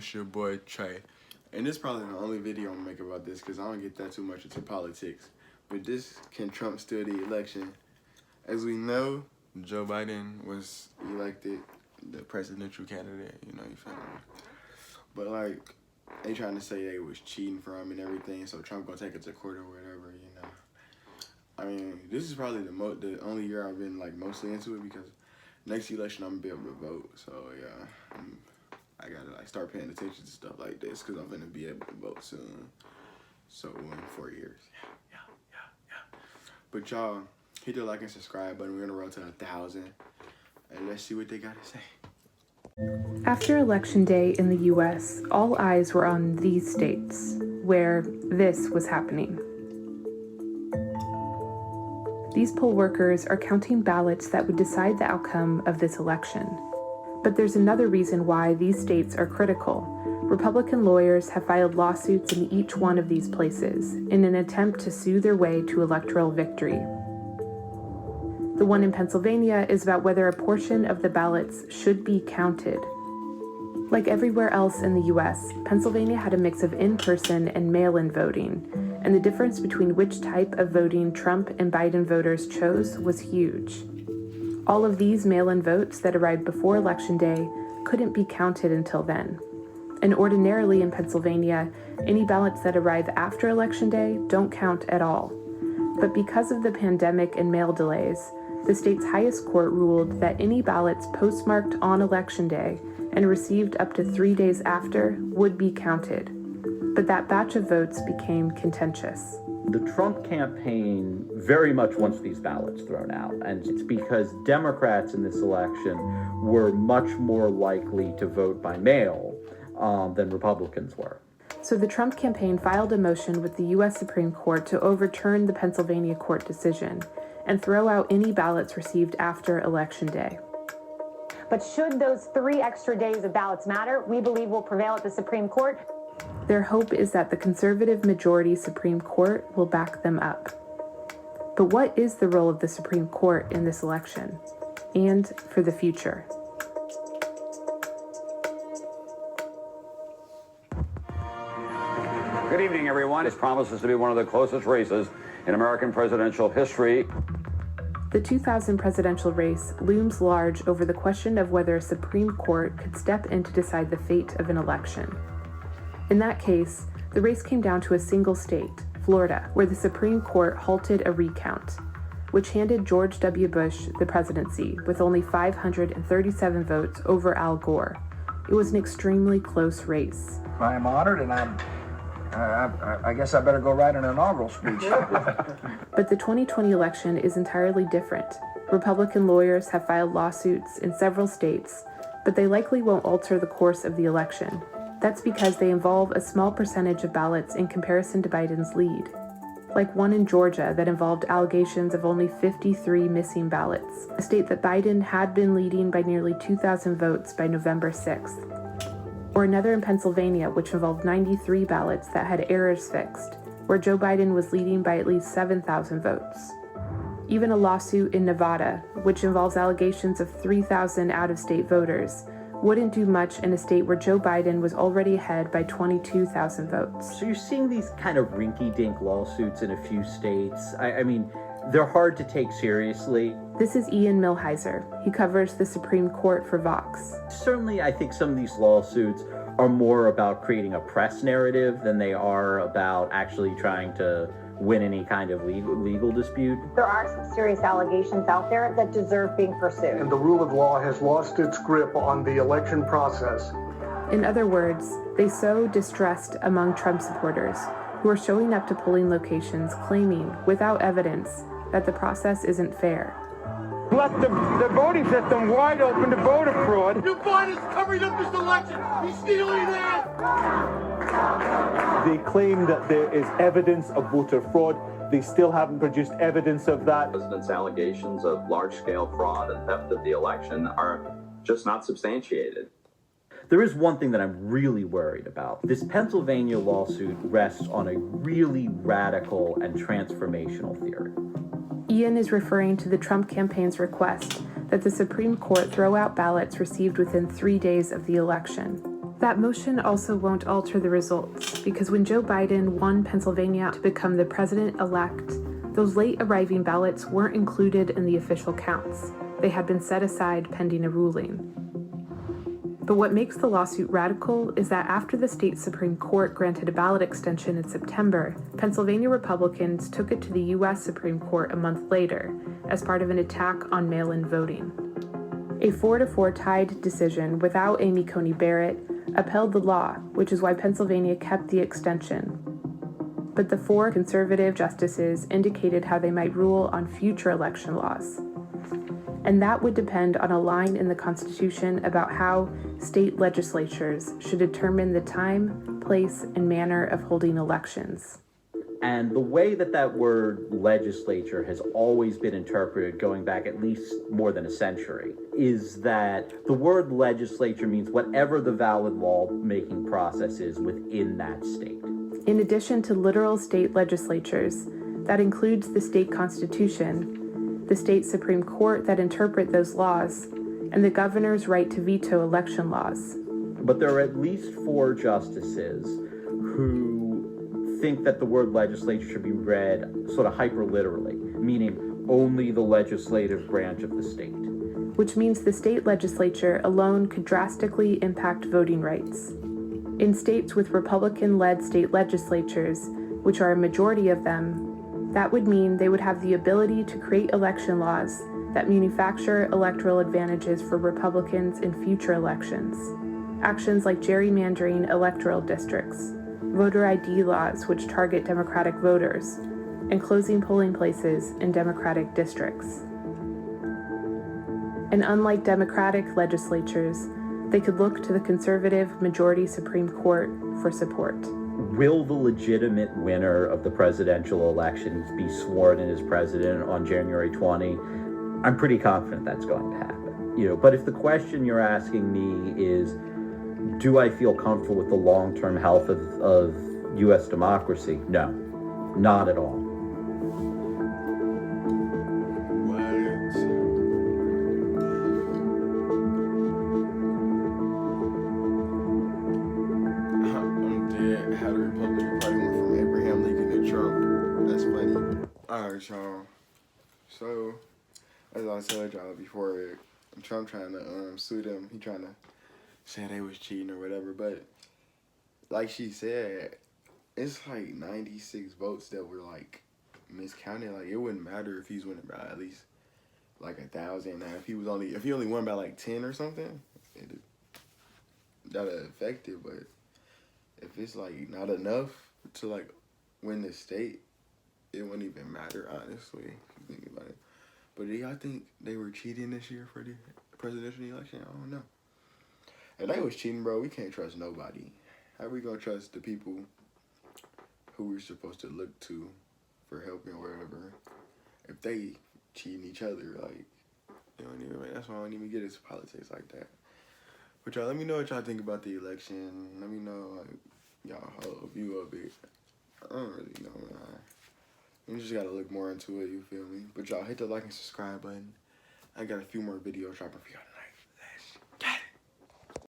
It's your boy Trey, and this is probably the only video I'm gonna make about this because I don't get that too much into politics. But this, can Trump steal the election? As we know, Joe Biden was elected the presidential candidate. You know, you feel me? But like, they trying to say they was cheating for him and everything, so Trump gonna take it to court or whatever. You know, I mean, this is probably the only year I've been like mostly into it because next election I'm gonna be able to vote. So yeah. I gotta like start paying attention to stuff like this because I'm gonna be able to vote soon. So in 4 years. Yeah. But y'all, hit the like and subscribe button. We're gonna roll to 1,000. And let's see what they gotta say. After Election Day in the U.S., all eyes were on these states, where this was happening. These poll workers are counting ballots that would decide the outcome of this election. But there's another reason why these states are critical. Republican lawyers have filed lawsuits in each one of these places in an attempt to sue their way to electoral victory. The one in Pennsylvania is about whether a portion of the ballots should be counted. Like everywhere else in the U.S., Pennsylvania had a mix of in-person and mail-in voting, and the difference between which type of voting Trump and Biden voters chose was huge. All of these mail-in votes that arrived before Election Day couldn't be counted until then. And ordinarily in Pennsylvania, any ballots that arrive after Election Day don't count at all. But because of the pandemic and mail delays, the state's highest court ruled that any ballots postmarked on Election Day and received up to 3 days after would be counted. But that batch of votes became contentious. The Trump campaign very much wants these ballots thrown out, and it's because Democrats in this election were much more likely to vote by mail than Republicans were. So the Trump campaign filed a motion with the U.S. Supreme Court to overturn the Pennsylvania court decision and throw out any ballots received after Election Day. But should those 3 extra days of ballots matter, we believe will prevail at the Supreme Court. Their hope is that the conservative majority Supreme Court will back them up. But what is the role of the Supreme Court in this election and for the future? Good evening, everyone. This promises to be one of the closest races in American presidential history. The 2000 presidential race looms large over the question of whether a Supreme Court could step in to decide the fate of an election. In that case, the race came down to a single state, Florida, where the Supreme Court halted a recount, which handed George W. Bush the presidency with only 537 votes over Al Gore. It was an extremely close race. I am honored, and I guess I better go write an inaugural speech. But the 2020 election is entirely different. Republican lawyers have filed lawsuits in several states, but they likely won't alter the course of the election. That's because they involve a small percentage of ballots in comparison to Biden's lead, like one in Georgia that involved allegations of only 53 missing ballots, a state that Biden had been leading by nearly 2,000 votes by November 6th. Or another in Pennsylvania, which involved 93 ballots that had errors fixed, where Joe Biden was leading by at least 7,000 votes. Even a lawsuit in Nevada, which involves allegations of 3,000 out-of-state voters, wouldn't do much in a state where Joe Biden was already ahead by 22,000 votes. So you're seeing these kind of rinky-dink lawsuits in a few states. I mean, they're hard to take seriously. This is Ian Millhiser. He covers the Supreme Court for Vox. Certainly, I think some of these lawsuits are more about creating a press narrative than they are about actually trying to win any kind of legal dispute. There are some serious allegations out there that deserve being pursued. And the rule of law has lost its grip on the election process. In other words, they sow distrust among Trump supporters who are showing up to polling locations claiming, without evidence, that the process isn't fair. Left the voting system wide open to voter fraud. Joe Biden's covering up this election. He's stealing it. They claim that there is evidence of voter fraud. They still haven't produced evidence of that. The president's allegations of large-scale fraud and theft of the election are just not substantiated. There is one thing that I'm really worried about. This Pennsylvania lawsuit rests on a really radical and transformational theory. Ian is referring to the Trump campaign's request that the Supreme Court throw out ballots received within 3 days of the election. That motion also won't alter the results, because when Joe Biden won Pennsylvania to become the president-elect, those late-arriving ballots weren't included in the official counts. They had been set aside pending a ruling. But what makes the lawsuit radical is that after the state Supreme Court granted a ballot extension in September, Pennsylvania Republicans took it to the U.S. Supreme Court a month later as part of an attack on mail-in voting. A 4-4 tied decision without Amy Coney Barrett upheld the law, which is why Pennsylvania kept the extension. But the 4 conservative justices indicated how they might rule on future election laws. And that would depend on a line in the Constitution about how state legislatures should determine the time, place, and manner of holding elections. And the way that word legislature has always been interpreted, going back at least more than a century, is that the word legislature means whatever the valid lawmaking process is within that state. In addition to literal state legislatures, that includes the state constitution, the state Supreme Court that interpret those laws, and the governor's right to veto election laws. But there are at least 4 justices who think that the word legislature should be read sort of hyperliterally, meaning only the legislative branch of the state. Which means the state legislature alone could drastically impact voting rights. In states with Republican-led state legislatures, which are a majority of them, that would mean they would have the ability to create election laws that manufacture electoral advantages for Republicans in future elections. Actions like gerrymandering electoral districts, voter ID laws which target Democratic voters, and closing polling places in Democratic districts. And unlike Democratic legislatures, they could look to the conservative majority Supreme Court for support. Will the legitimate winner of the presidential election be sworn in as president on January 20? I'm pretty confident that's going to happen. But if the question you're asking me is, do I feel comfortable with the long-term health of U.S. democracy? No, not at all. How the Republican Party went from Abraham Lincoln to Trump. That's funny. Alright, y'all. So, as I told y'all before, Trump trying to sue them. He trying to say they was cheating or whatever. But, like she said, it's like 96 votes that were, like, miscounted. Like, it wouldn't matter if he's winning by at least, like, 1,000. Now, if he only won by, like, 10 or something, that'd affect it, but if it's like not enough to like win the state, it wouldn't even matter, honestly, if you think about it. But do y'all think they were cheating this year for the presidential election? I don't know. If they was cheating, bro, we can't trust nobody. How are we gonna trust the people who we're supposed to look to for help and wherever if they cheating each other? Like, that's why I don't even get into politics like that. But y'all, let me know what y'all think about the election. Let me know, like, y'all whole view of it. I don't really know, man. You just gotta look more into it, you feel me? But y'all, hit the like and subscribe button. I got a few more videos dropping for y'all.